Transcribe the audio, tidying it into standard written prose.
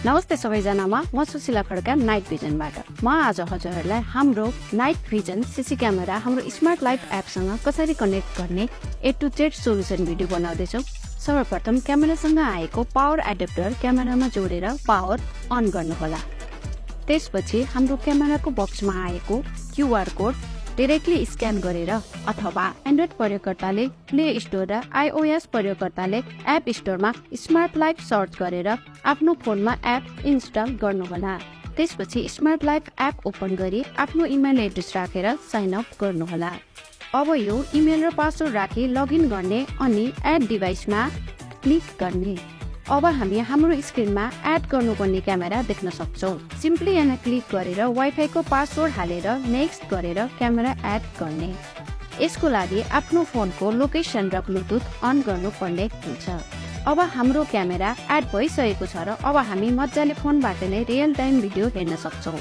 नमस्ते सबैजनामा म सुशीला खड्का नाइट भिजनबाट। म आज हजुरहरूलाई हाम्रो नाइट भिजन सीसी क्यामेरा हाम्रो स्मार्ट लाइफ एपसँग कसरी कनेक्ट गर्ने A to Z solution video बनाउँदैछौँ। सर्वप्रथम क्यामेरासँग आएको पावर एडाप्टर क्यामेरामा जोडेर पावर अन गर्नुहोला। त्यसपछि हाम्रो क्यामेराको बक्समा आएको QR कोड डाइरेक्टली स्क्यान गरेर अथवा एन्ड्रोइड प्रयोगकर्ताले प्ले स्टोर र iOS प्रयोगकर्ताले एप स्टोरमा स्मार्ट लाइफ सर्च गरेर आफ्नो फोनमा एप इन्स्टल गर्नुहोला। त्यसपछि स्मार्ट लाइफ एप ओपन गरी आफ्नो इमेल एड्रेस राखेर साइन अप गर्नुहोला। अब यो इमेल र पासवर्ड राखी लगइन गर्ने अनि एड डिभाइसमा क्लिक गर्ने। अब हामी हाम्रो स्क्रिनमा एड गर्नुपर्ने क्यामेरा देख्न सक्छौँ। सिम्पली यहाँ क्लिक गरेर वाइफाई को पासवर्ड हालेर नेक्स्ट गरेर क्यामेरा एड गर्ने। यसको लागि आफ्नो फोनको लोकेसन र ब्लुटुथ अन गर्नुपर्ने हुन्छ। अब हाम्रो क्यामेरा एड भइसकेको छ र अब हामी मजाले फोनबाट नै रियल टाइम भिडियो हेर्न सक्छौँ।